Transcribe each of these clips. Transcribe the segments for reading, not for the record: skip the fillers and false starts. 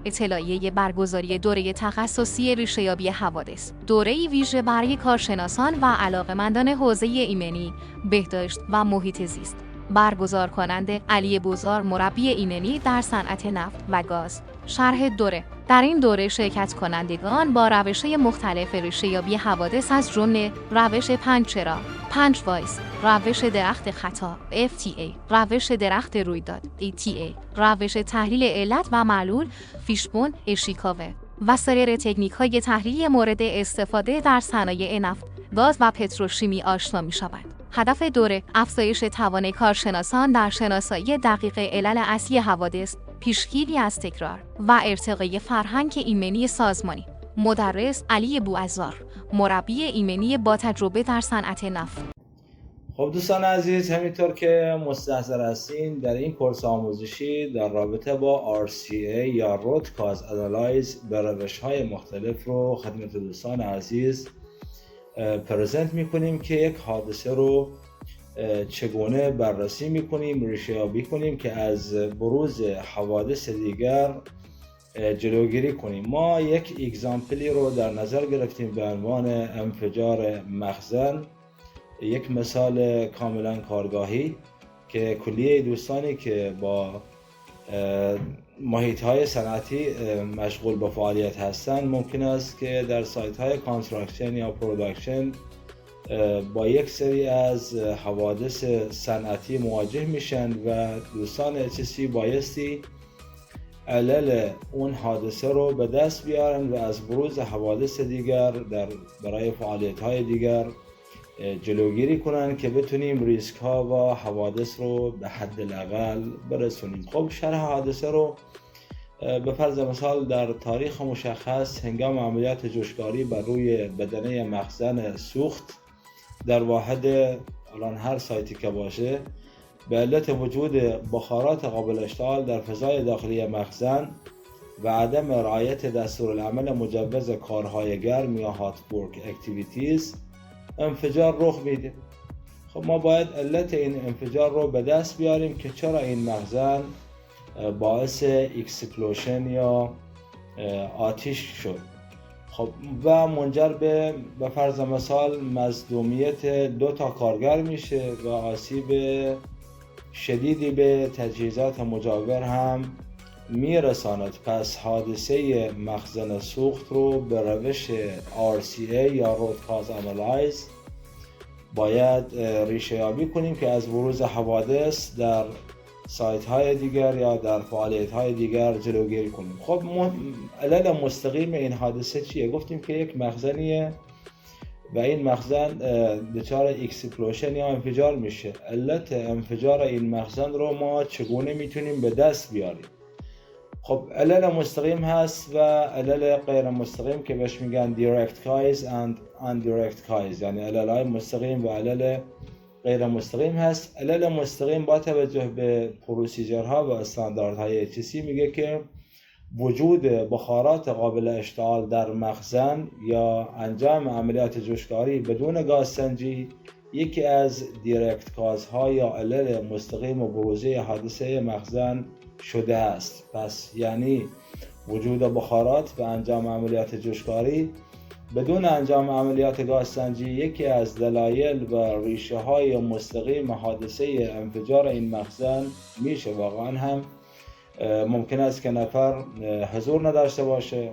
اطلاعیه برگزاری دوره تخصصی ریشه‌یابی حوادث. دوره‌ای ویژه برای کارشناسان و علاقه‌مندان حوزه ایمنی، بهداشت و محیط زیست. برگزار کننده علی بوزار، مربی ایمنی در صنعت نفت و گاز. شرح دوره: در این دوره شرکت کنندگان با روش‌های مختلف ریشه‌یابی حوادث از جمله روش 5 چرا، 5 وایس، روش درخت خطا FTA، روش درخت رویداد ETA، روش تحلیل علت و معلول فیشبون ایشیکاوه و سایر تکنیک‌های تحلیلی مورد استفاده در صنایع نفت، گاز و پتروشیمی آشنا می‌شود. هدف دوره افزایش توان کارشناسان در شناسایی دقیق علل اصلی حوادث، پیشگیری از تکرار و ارتقای فرهنگ ایمنی سازمانی. مدرس علی بوعزار، مربی ایمنی با تجربه در صنعت نفت. خب دوستان عزیز، همینطور که مستحضر هستین در این کورس آموزشی در رابطه با RCA یا Root Cause Analysis به روش‌های مختلف رو خدمت دوستان عزیز پرزنت میکنیم که یک حادثه رو چگونه بررسی میکنیم، ریشه‌یابی کنیم که از بروز حوادث دیگر جلوگیری کنیم. ما یک اگزامپلی رو در نظر گرفتیم به عنوان انفجار مخزن، یک مثال کاملا کارگاهی که کلیه دوستانی که با محیط‌های صنعتی مشغول به فعالیت هستند ممکن است که در سایت‌های کانستراکشن یا پروداکشن با یک سری از حوادث صنعتی مواجه میشن و دوستان HSE بایستی علل اون حادثه رو به دست بیارن و از بروز حوادث دیگر برای فعالیت‌های دیگر جلوگیری کنن که بتونیم ریسک ها و حوادث رو به حد الاقل برسونیم. خب شرح حادثه رو به فرض مثال در تاریخ مشخص هنگام عملیات جوشکاری بر روی بدنه مخزن سوخت در واحد الان هر سایتی که باشه به علت وجود بخارات قابل اشتعال در فضای داخلی مخزن و عدم رعایت دستورالعمل مجوز کارهای گرم یا هات ورک اکتیویتیز انفجار رخ میده. خب ما باید علت این انفجار رو به دست بیاریم که چرا این مخزن باعث اکسپلوشن یا آتش شد. خب و منجر به فرض مثال مصدومیت 2 کارگر میشه و آسیب شدیدی به تجهیزات مجاور هم میرساند. پس حادثه مخزن سوخت رو به روش RCA یا Root Cause Analysis باید ریشه‌یابی کنیم که از بروز حوادث در سایت های دیگر یا در فعالیت های دیگر جلوگیری کنیم. خب علل مستقیم این حادثه چیه؟ گفتیم که یک مخزنیه و این مخزن دچار اکسپلوشن یا انفجار میشه. علت انفجار این مخزن رو ما چگونه میتونیم به دست بیاریم؟ خب علل مستقیم هست و علل غیر مستقیم که بهش میگن direct cause and indirect cause، یعنی علل های مستقیم و علل غیر مستقیم هست. علل مستقیم با توجه به پروسیجرها و استانداردهای HSE میگه که وجود بخارات قابل اشتعال در مخزن یا انجام عملیات جوشکاری بدون گازسنجی یکی از دیرکت کازها یا علل مستقیم و بروزه حادثه مخزن شده است. پس یعنی وجود بخارات و انجام عملیات جوشکاری بدون انجام عملیات گازسنجی یکی از دلایل و ریشه های مستقیم حادثه انفجار این مخزن میشه. واقعا هم ممکن است که نفر حضور نداشته باشه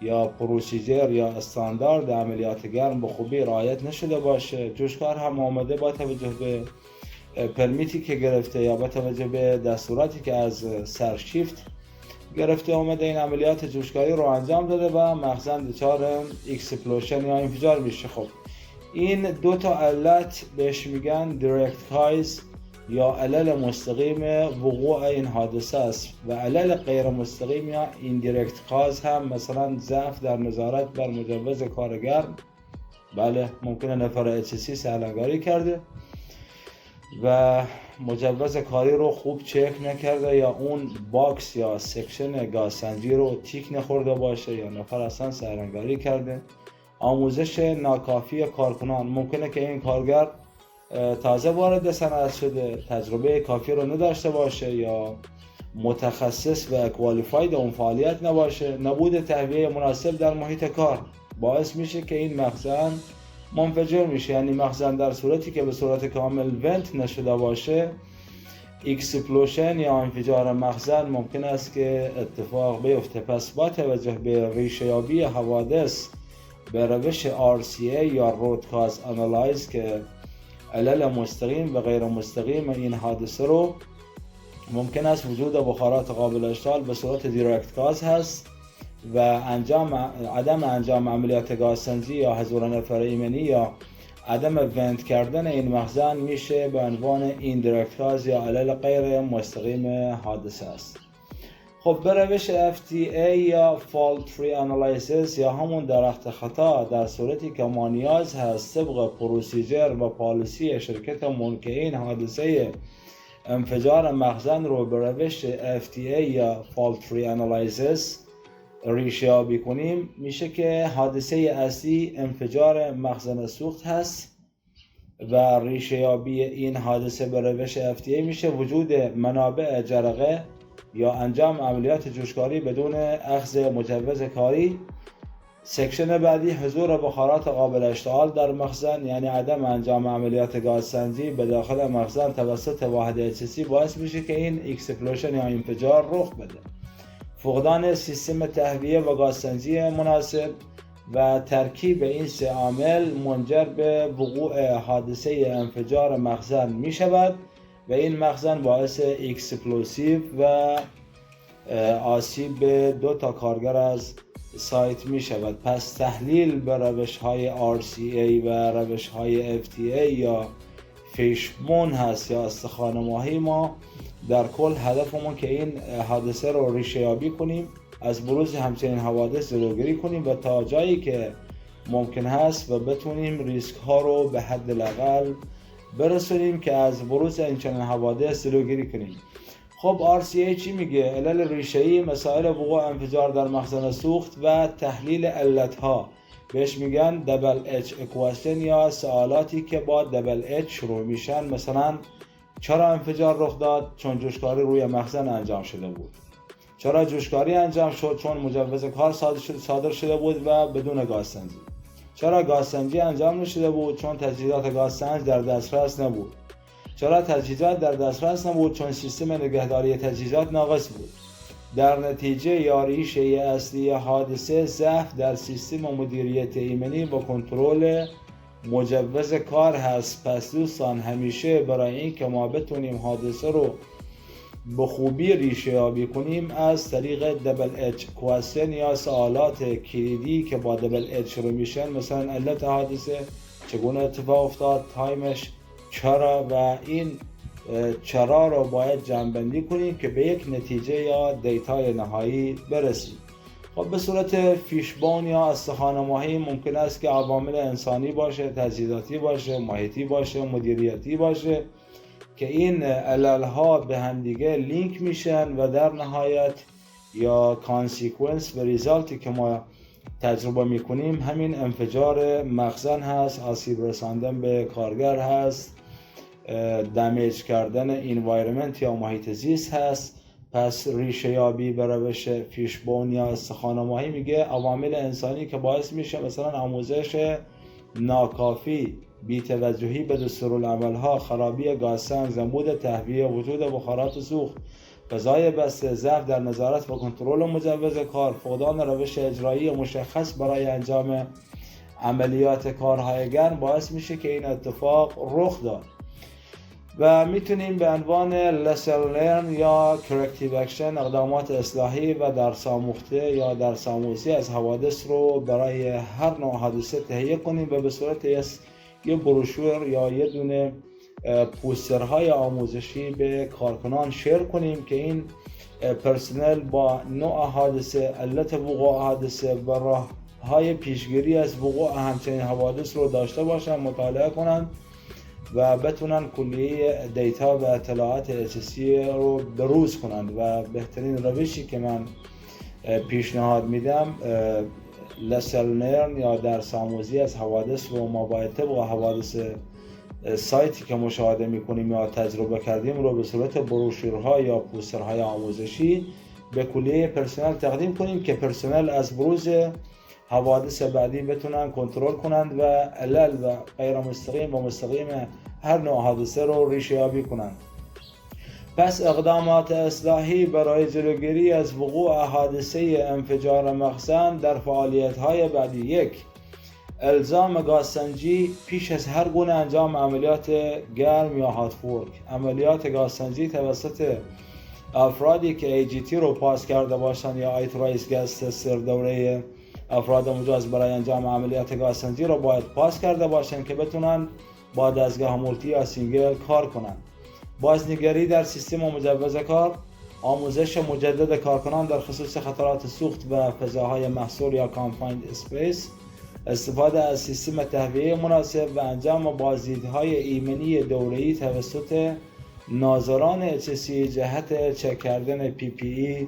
یا پروسیجر یا استاندارد عملیات گرم به خوبی رعایت نشده باشه، جوشکار هم آمده با توجه به پرمیتی که گرفته یا با توجه به دستوراتی که از سرشیفت گرفته آمده این عملیات جوشکاری رو انجام داده و مخزن دچار اکسپلوشن یا انفجار میشه. خب این 2 علت بهش میگن دیرکت کاز یا علل مستقیم وقوع این حادثه است و علل غیر مستقیم یا ایندایرکت کاز هم مثلا ضعف در نظارت بر مجوز کارگر. بله ممکنه نفر HSE سهلنگاری کرده و مجوز کاری رو خوب چک نکرده یا اون باکس یا سکشن گازسنجی رو تیک نخورده باشه یا نفر اصلا سهلنگاری کرده. آموزش ناکافی کارکنان، ممکنه که این کارگر تازه وارد صنعت شده، تجربه کافی رو نداشته باشه یا متخصص و کوالیفاید اون فعالیت نباشه، نبود تهویه مناسب در محیط کار باعث میشه که این مخزن منفجر میشه. یعنی مخزن در صورتی که به صورت کامل ونت نشده باشه، اکسپلوشن یا انفجار مخزن ممکن است که اتفاق بیفته. پس با توجه به ریشه‌یابی حوادث به روش RCA یا روت کاز آنالایز که علل مستقیم و غیر مستقیم این حادثه رو ممکن است وجود بخارات قابل اشتعال به صورت دیرکت گاز هست و عدم انجام عملیات گازسنجی یا حضور نفر ایمنی یا عدم ونت کردن این مخزن میشه به عنوان ایندایرکت گاز یا علل غیر مستقیم حادثه است. خب به روش FTA یا Fault Tree Analysis یا همون درخت خطا در صورتی که ما نیاز هست طبق پروسیجر و پالیسی شرکتمون که این حادثه انفجار مخزن رو به روش FTA یا Fault Tree Analysis ریشه‌یابی کنیم، میشه که حادثه اصلی انفجار مخزن سوخت هست و ریشه‌یابی این حادثه به روش FTA میشه وجود منابع جرقه یا انجام عملیات جوشکاری بدون اخذ مجوز کاری. سکشن بعدی حضور بخارات قابل اشتعال در مخزن، یعنی عدم انجام عملیات گازسنجی به داخل مخزن توسط واحد HC باعث میشه که این اکسپلوشن یا انفجار رخ بده. فقدان سیستم تهویه و گازسنجی مناسب و ترکیب این سه عامل منجر به وقوع حادثه انفجار مخزن می شود و این مخزن باعث اکسپلوسیو و آسیب به 2 تا کارگر از سایت می شود. پس تحلیل به روش های RCA و روش های FTA یا فیشبون هست یا استخوان ماهی، ما در کل هدفمون که این حادثه رو ریشه‌یابی کنیم، از بروز همچنین حوادث جلوگیری کنیم و تا جایی که ممکن هست و بتونیم ریسک ها رو به حد الاقل برسونیم که از بروز اینچنین حوادث جلوگیری کنیم. خب RCA چی میگه؟ علل ریشه‌ای مسائل وقوع انفجار در مخزن سوخت و تحلیل علتها، بهش میگن دبل اچ اکواسیون یا سوالاتی که با دبل اچ شروع میشن. مثلا چرا انفجار رخ داد؟ چون جوشکاری روی مخزن انجام شده بود. چرا جوشکاری انجام شد؟ چون مجوز کار صادر شده بود و بدون گازسنجی. چرا گازسنجی انجام نشده بود؟ چون تجهیزات گازسنج در دسترس نبود. چرا تجهیزات در دسترس نبود؟ چون سیستم نگهداری تجهیزات ناقص بود. در نتیجه یا ریشه اصلی حادثه ضعف در سیستم مدیریت ایمنی و کنترل مجوز کار هست. پس دوستان همیشه برای این که ما بتونیم حادثه رو به خوبی ریشه یابی کنیم از طریق دبل اچ کواسشن یا سوالات کلیدی که با دبل اچ شروع میشن، مثلا علت حادثه، چگونه اتفاق افتاد، تایمش، چرا، و این چرا رو باید جمع‌بندی کنیم که به یک نتیجه یا دیتای نهایی برسیم. خب به صورت فیشبون یا استخوان ماهی ممکن است که عوامل انسانی باشه، تجهیزاتی باشه، محیطی باشه، مدیریتی باشه که این عللها به همدیگه لینک میشن و در نهایت یا کانسیکونس و ریزالتی که ما تجربه میکنیم همین انفجار مخزن هست، آسیب رساندن به کارگر هست، دمیج کردن انوایرمنت یا محیط زیست هست. پس ریشه یابی به روش فیشبون یا استخوان ماهی میگه عوامل انسانی که باعث میشه مثلا آموزش ناکافی، بی‌توجهی به دستورالعمل‌ها، خرابی گازسنج، زنبود تهویه، وجود بخارات سوخت، فضای بسته، ضعف در نظارت و کنترل مجوز کار، فقدان روش اجرایی مشخص برای انجام عملیات کارهای گرم باعث میشه که این اتفاق رخ داد. و میتونیم به عنوان lesson learn یا corrective action اقدامات اصلاحی و درس آموخته یا درس آموزی از حوادث رو برای هر نوع حادثه تهیه کنیم و به صورت یه بروشور یا یه دونه پوسترهای آموزشی به کارکنان شیر کنیم که این پرسنل با نوع حادثه، علت وقوع حادثه و راههای پیشگیری از وقوع همچنین حوادث رو داشته باشن، مطالعه کنن و بتونن کلیه دیتا و اطلاعات HC رو بروز کنن. و بهترین روشی که من پیشنهاد میدم lesson learn یا درس آموزی از حوادث رو ما باید طبق حوادث سایتی که مشاهده میکنیم یا تجربه کردیم رو به صورت بروشورها یا پوسترهای آموزشی به کلیه پرسنل تقدیم کنیم که پرسنل از بروز حوادث بعدی بتونن کنترل کنند و علل و غیر مستقیم و مستقیم هر نوع حادثه رو ریشه یابی کنند. پس اقدامات اصلاحی برای جلوگیری از وقوع حادثه انفجار مخزن در فعالیت‌های بعدی: 1. الزام گازسنجی پیش از هر گونه انجام عملیات گرم یا هات فورک. عملیات گازسنجی توسط افرادی که AGT رو پاس کرده باشند یا ایترایز گاز تستر دوره افراد مجاز برای انجام عملیات گازسنجی رو باید پاس کرده باشند که بتونن با دستگاه مولتی یا سینگل کار کنند. بازنگری در سیستم مجوز کار، آموزش مجدد کارکنان در خصوص خطرات سوخت و فضاهای محصور یا کانفایند اسپیس، استفاده از سیستم تهویه مناسب و انجام بازدیدهای ایمنی دوره‌ای توسط ناظران HSE جهت چک کردن PPE.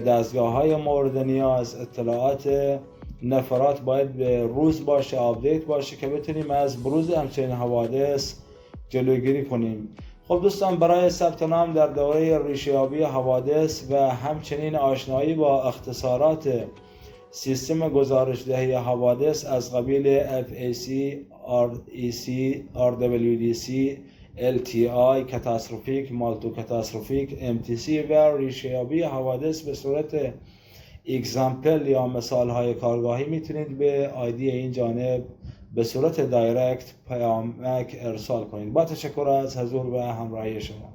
دستگاه‌های مورد نیاز، اطلاعات نفرات باید به روز باشه، آپدیت باشه که بتونیم از بروز همچنین حوادث جلوگیری کنیم. خب دوستان، برای ثبت نام در دوره ریشه‌یابی حوادث و همچنین آشنایی با اختصارات سیستم گزارش‌دهی حوادث از قبیل FAC، REC، RWDC، LTI، کاتاستروفیک، مالتو کاتاستروفیک، MTC و ریشه‌یابی حوادث به صورت اگزامپل یا مثال‌های کارگاهی میتونید به آیدی این جانب به صورت دایرکت پیامک ارسال کنید. با تشکر از حضور و همراهی شما.